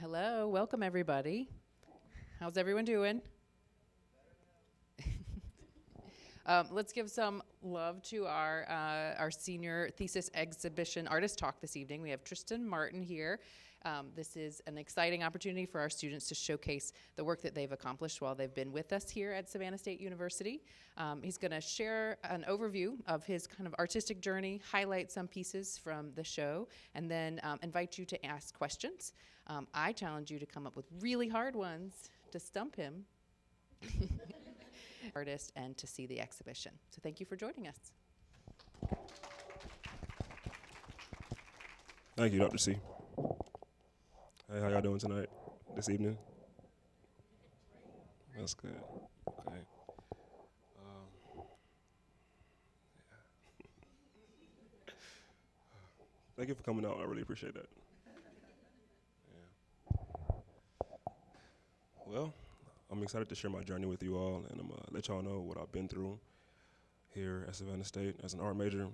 Hello, welcome everybody. How's everyone doing? Let's give some love to our senior thesis exhibition artist talk this evening. We have Tristin Martin here. This is an exciting opportunity for our students to showcase the work that they've accomplished while they've been with us here at Savannah State University. He's going to share an overview of his kind of artistic journey, highlight some pieces from the show, and then invite you to ask questions. I challenge you to come up with really hard ones to stump him. Artist and to see the exhibition. So thank you for joining us. Thank you, Dr. C. Hey, how y'all doing tonight, this evening? That's good. Okay. Thank you for coming out. I really appreciate that. Yeah. Well, I'm excited to share my journey with you all, and I'm going to let y'all know what I've been through here at Savannah State as an art major.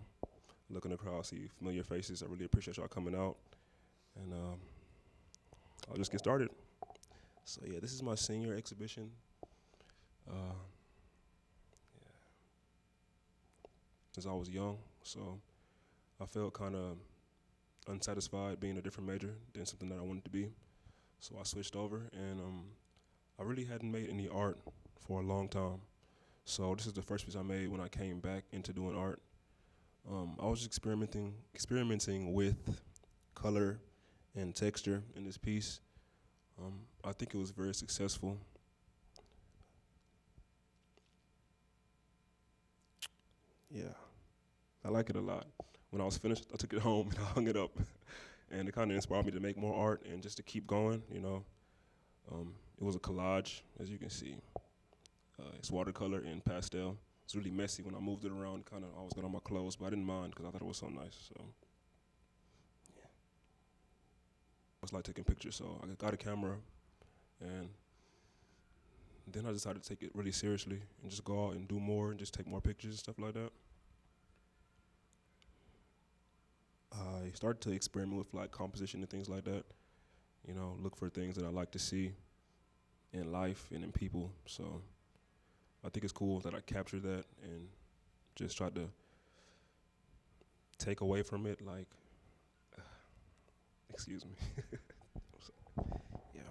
Looking across, see familiar faces. I really appreciate y'all coming out, and I'll just get started. So yeah, this is my senior exhibition. Since I was young, so I felt kind of unsatisfied being a different major than something that I wanted to be. So I switched over, and I really hadn't made any art for a long time. So this is the first piece I made when I came back into doing art. I was experimenting with color and texture in this piece. I think it was very successful. Yeah, I like it a lot. When I was finished, I took it home and I hung it up. And it kind of inspired me to make more art and just to keep going, you know. It was a collage, as you can see. It's watercolor and pastel. It's really messy when I moved it around. Kind of always got on my clothes, but I didn't mind because I thought it was so nice. So, yeah. It's like taking pictures. So I got a camera, and then I decided to take it really seriously and just go out and do more and just take more pictures and stuff like that. I started to experiment with like composition and things like that. You know, look for things that I like to see in life and in people. So I think it's cool that I captured that and just tried to take away from it, like, excuse me. Yeah.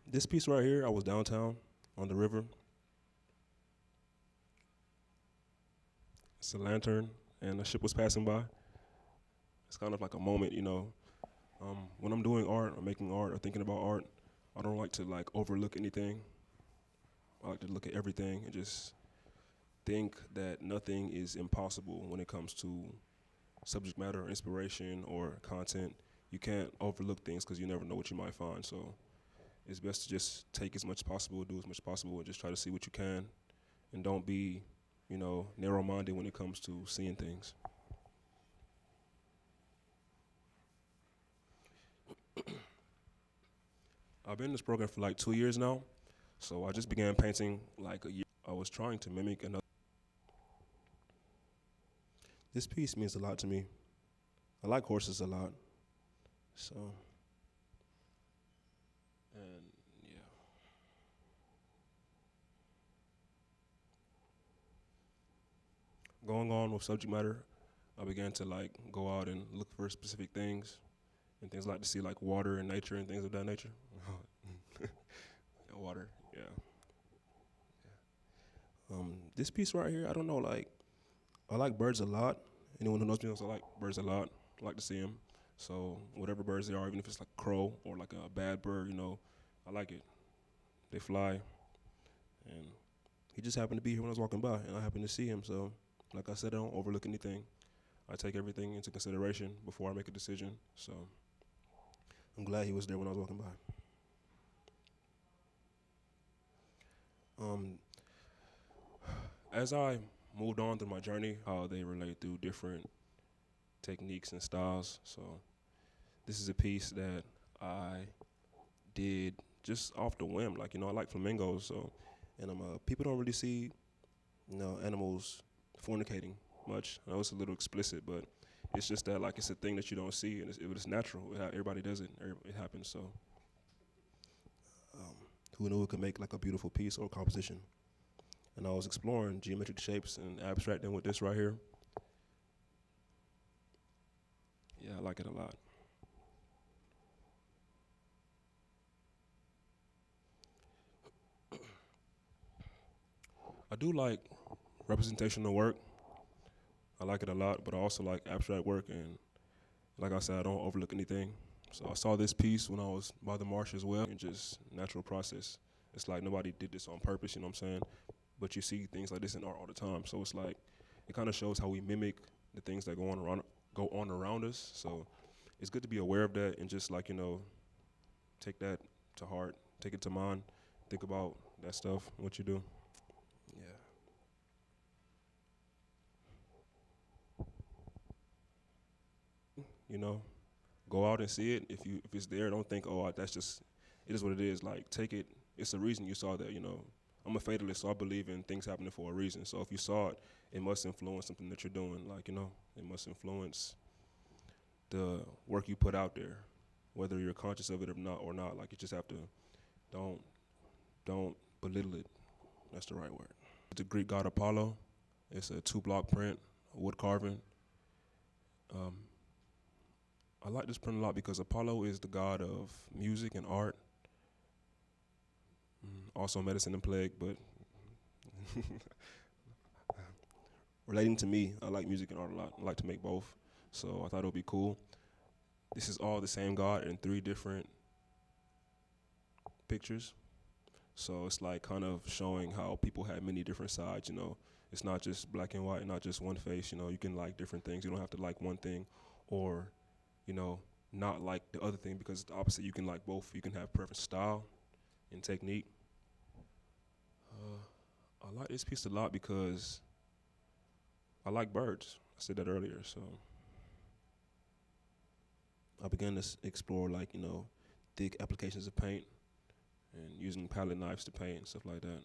This piece right here, I was downtown on the river. It's a lantern, and a ship was passing by. It's kind of like a moment, you know. When I'm doing art or making art or thinking about art, I don't like to like overlook anything. I like to look at everything and just think that nothing is impossible when it comes to subject matter or inspiration or content. You can't overlook things because you never know what you might find. So it's best to just take as much as possible, do as much as possible, and just try to see what you can. And don't be, you know, narrow-minded when it comes to seeing things. I've been in this program for like 2 years now. So I just began painting like a year. I was trying to mimic another. This piece means a lot to me. I like horses a lot. So, and yeah. Going on with subject matter, I began to like go out and look for specific things and things like to see like water and nature and things of that nature. Water, yeah. This piece right here, I don't know, like, I like birds a lot. Anyone who knows me knows I like birds a lot. I like to see them. So whatever birds they are, even if it's like a crow or like a bad bird, you know, I like it. They fly. And he just happened to be here when I was walking by, and I happened to see him. So, like I said, I don't overlook anything. I take everything into consideration before I make a decision. So I'm glad he was there when I was walking by. As I moved on through my journey, how they relate through different techniques and styles. So this is a piece that I did just off the whim. Like, you know, I like flamingos, so, and people don't really see, you know, animals fornicating much. I know it's a little explicit, but It's just that like it's a thing that you don't see, and it's natural. Everybody does it. It happens. So, um, who knew it could make like a beautiful piece or composition? And I was exploring geometric shapes and abstracting with this right here. Yeah, I like it a lot. I do like representational work. I like it a lot, but I also like abstract work, and like I said, I don't overlook anything. So I saw this piece when I was by the marsh as well, and just natural process. It's like nobody did this on purpose, you know what I'm saying? But you see things like this in art all the time. So it's like it kind of shows how we mimic the things that go on around us. So it's good to be aware of that and just like take that to heart, take it to mind, think about that stuff, what you do. Yeah. You know, go out and see it. If it's there, don't think, oh, that's just it is what it is. Like take it. It's a reason you saw that. I'm a fatalist, so I believe in things happening for a reason. So if you saw it, it must influence something that you're doing. Like it must influence the work you put out there, whether you're conscious of it or not. Like you just have to don't don't belittle it. That's the right word. The Greek god Apollo. It's a 2-block print, wood carving. Um, I like this print a lot because Apollo is the god of music and art, also medicine and plague, but relating to me, I like music and art a lot. I like to make both, so I thought it would be cool. This is all the same god in 3 different pictures, so it's like kind of showing how people have many different sides, It's not just black and white, not just one face, you can like different things. You don't have to like one thing or not like the other thing because it's the opposite. You can like both. You can have preference style and technique. I like this piece a lot because I like birds. I said that earlier, so I began to explore like, thick applications of paint and using palette knives to paint and stuff like that.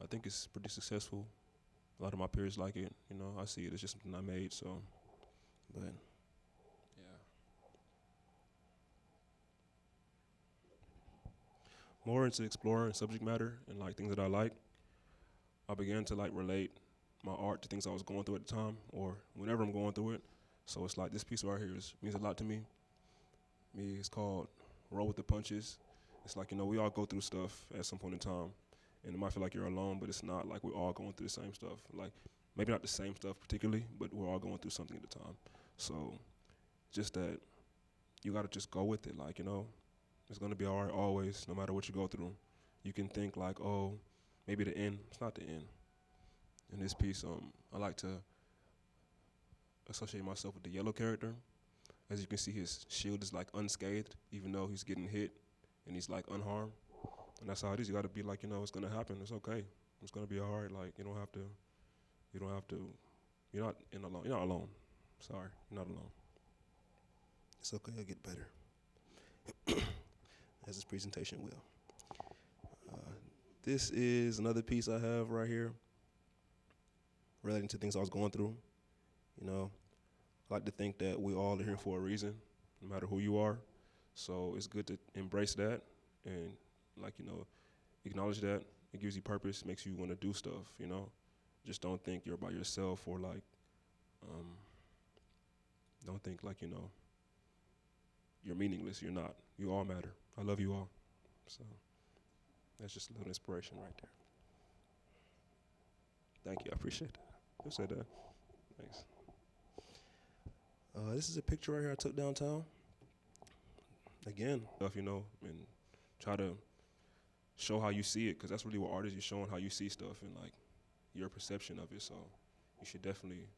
I think it's pretty successful. A lot of my peers like it. I see it as just something I made, so, but yeah. More into exploring subject matter and like things that I like, I began to like relate my art to things I was going through at the time or whenever I'm going through it. So it's like this piece right here means a lot to me. It's called Roll with the Punches. It's like, we all go through stuff at some point in time. And it might feel like you're alone, but it's not. Like we're all going through the same stuff. Like maybe not the same stuff particularly, but we're all going through something at the time. So just that you got to just go with it. Like, it's going to be all right always, no matter what you go through. You can think like, oh, maybe the end. It's not the end. In this piece, I like to associate myself with the yellow character. As you can see, his shield is like unscathed, even though he's getting hit and he's like unharmed. And that's how it is. You got to be like, it's going to happen. It's okay. It's going to be all right. Like, you don't have to, you're not alone. You're not alone. Sorry, you're not alone. It's okay. It'll get better. As this presentation will. This is another piece I have right here relating to things I was going through. I like to think that we all are here for a reason, no matter who you are. So it's good to embrace that and acknowledge that. It gives you purpose, makes you want to do stuff, Just don't think you're by yourself or don't think like, you're meaningless. You're not. You all matter. I love you all. So that's just a little inspiration right there. Thank you. I appreciate that. Who said that? Thanks. This is a picture right here I took downtown. Again, and try to show how you see it, because that's really what art is. You're showing how you see stuff and like your perception of it. So you should definitely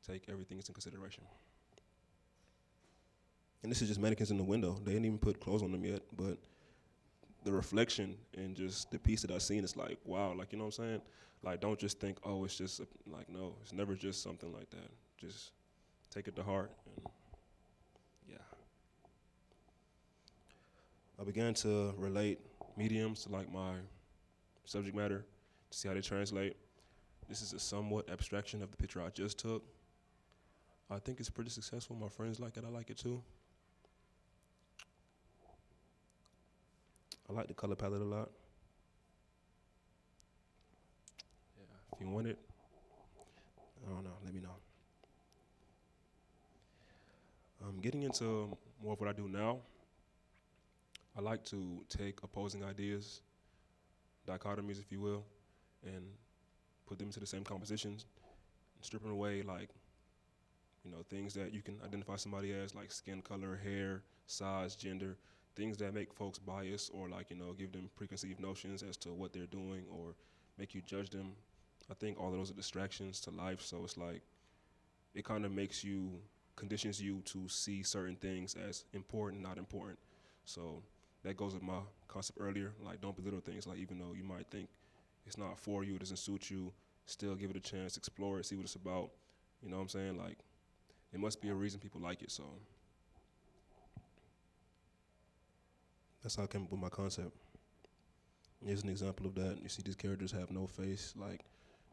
take everything into consideration. And this is just mannequins in the window. They didn't even put clothes on them yet, but the reflection and just the piece that I seen is like, wow, like, you know what I'm saying? Like, don't just think, oh, it's just no, it's never just something like that. Just take it to heart. And yeah. I began to relate mediums to like my subject matter to see how they translate. This is a somewhat abstraction of the picture I just took. I think it's pretty successful. My friends like it. I like it too. I like the color palette a lot. Yeah. If you want it, I don't know. Let me know. Getting into more of what I do now, I like to take opposing ideas, dichotomies, if you will, and put them into the same compositions, stripping away like things that you can identify somebody as, like skin color, hair, size, gender, things that make folks bias or like give them preconceived notions as to what they're doing or make you judge them. I think all of those are distractions to life, so it's like it kind of conditions you to see certain things as important, not important. So that goes with my concept earlier, like don't belittle things. Like even though you might think it's not for you, it doesn't suit you, still give it a chance, explore it, see what it's about. You know what I'm saying? Like it must be a reason people like it. So that's how I came up with my concept. Here's an example of that. You see these characters have no face, like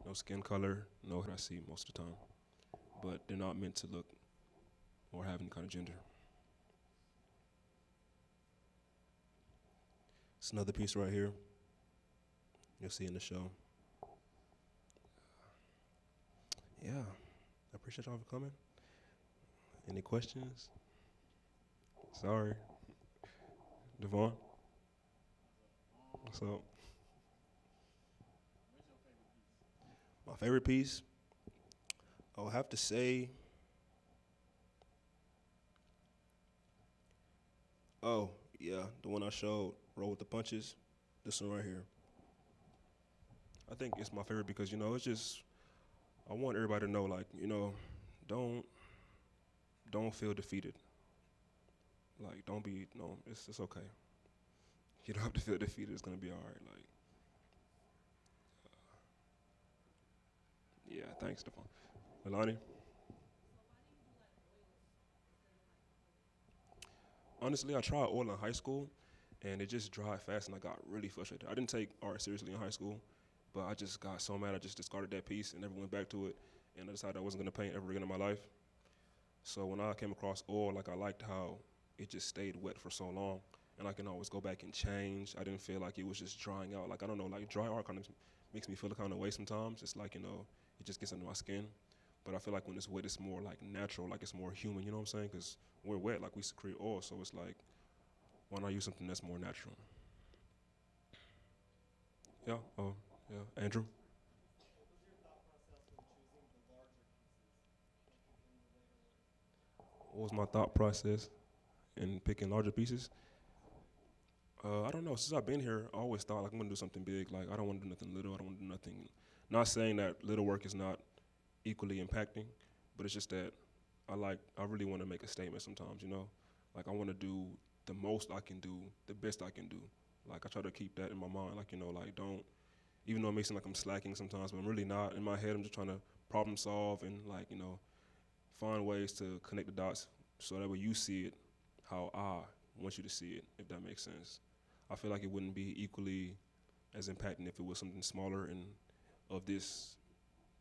no skin color, no hair I see most of the time. But they're not meant to look or have any kind of gender. It's another piece right here. You'll see in the show. Yeah, I appreciate y'all for coming. Any questions? Sorry. Devon? What's up? My favorite piece? I'll have to say, oh, yeah, the one I showed, Roll with the Punches. This one right here. I think it's my favorite because, it's just, I want everybody to know, like, don't don't feel defeated. Like, don't be, no, it's okay. You don't have to feel defeated. It's gonna be all right. Like, yeah, thanks, Stephon. Milani? Honestly, I tried oil in high school, and it just dried fast, and I got really frustrated. I didn't take art seriously in high school, but I just got so mad. I just discarded that piece and never went back to it, and I decided I wasn't gonna paint ever again in my life. So when I came across oil, like I liked how it just stayed wet for so long, and I can always go back and change. I didn't feel like it was just drying out. Like I don't know, like dry art kind of makes me feel a kind of way sometimes. It's like it just gets under my skin. But I feel like when it's wet, it's more like natural, like it's more human. You know what I'm saying? Because we're wet, like we secrete oil, so it's like why not use something that's more natural? Yeah. Oh, yeah. Andrew. What was my thought process in picking larger pieces? I don't know. Since I've been here, I always thought like I'm gonna do something big. Like I don't want to do nothing little. I don't want to do nothing. Not saying that little work is not equally impacting, but it's just that I really want to make a statement sometimes. Like I want to do the most I can do, the best I can do. Like I try to keep that in my mind. Like like don't. Even though it may seem like I'm slacking sometimes, but I'm really not. In my head, I'm just trying to problem solve and like find ways to connect the dots so that way you see it how I want you to see it, if that makes sense. I feel like it wouldn't be equally as impacting if it was something smaller and of this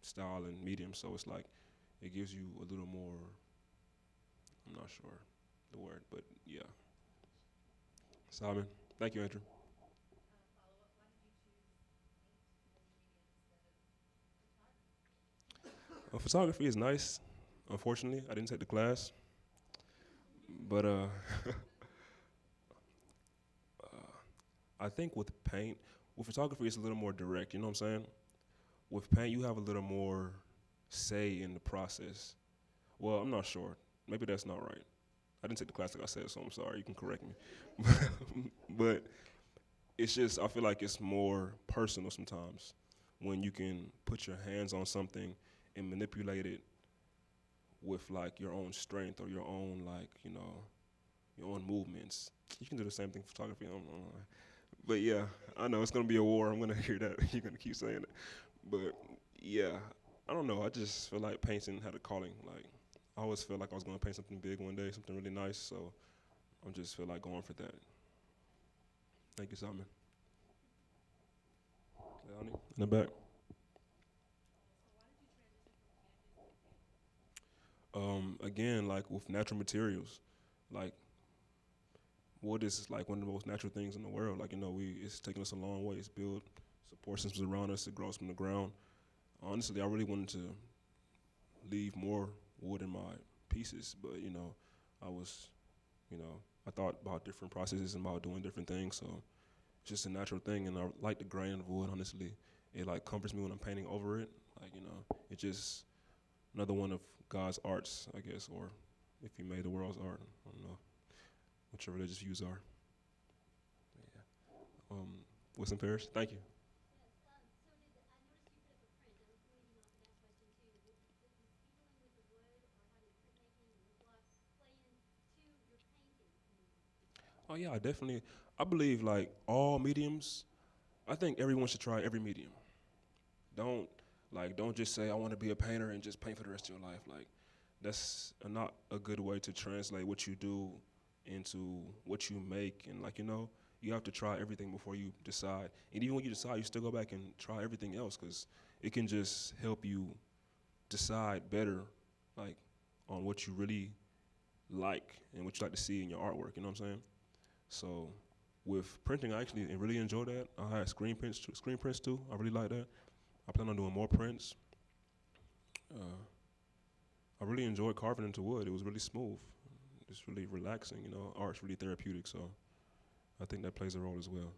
style and medium. So it's like it gives you a little more. I'm not sure the word, but yeah. Simon, thank you, Andrew. Photography is nice. Unfortunately, I didn't take the class, but I think with photography, it's a little more direct. You know what I'm saying? With paint, you have a little more say in the process. Well, I'm not sure. Maybe that's not right. I didn't take the class like I said, so I'm sorry. You can correct me. But it's just I feel like it's more personal sometimes when you can put your hands on something and manipulate it with like your own strength or your own like your own movements. You can do the same thing for photography. I don't know. But yeah, I know it's gonna be a war. I'm gonna hear that. You're gonna keep saying it. But yeah, I don't know. I just feel like painting had a calling. Like I always felt like I was gonna paint something big one day, something really nice. So I just feel like going for that. Thank you, Simon. Leonie, in the back. Again, like with natural materials, like wood is like one of the most natural things in the world. Like it's taken us a long way. It's built support systems around us. It grows from the ground. Honestly, I really wanted to leave more wood in my pieces, but I was, I thought about different processes and about doing different things. So it's just a natural thing, and I like the grain of wood. Honestly, it like comforts me when I'm painting over it. Like it's just another one of God's arts, I guess, or if He made the world's art, I don't know what your religious views are. Yeah. What's in Paris? Thank you. Oh yeah, I definitely. I believe like all mediums. I think everyone should try every medium. Don't don't just say I want to be a painter and just paint for the rest of your life. Like that's not a good way to translate what you do into what you make. And you have to try everything before you decide. And even when you decide, you still go back and try everything else because it can just help you decide better, like on what you really like and what you like to see in your artwork. You know what I'm saying? So with printing, I actually really enjoy that. I had screen prints too. I really like that. I plan on doing more prints. Uh, I really enjoyed carving into wood. It was really smooth. It's really relaxing. Art's really therapeutic. So I think that plays a role as well.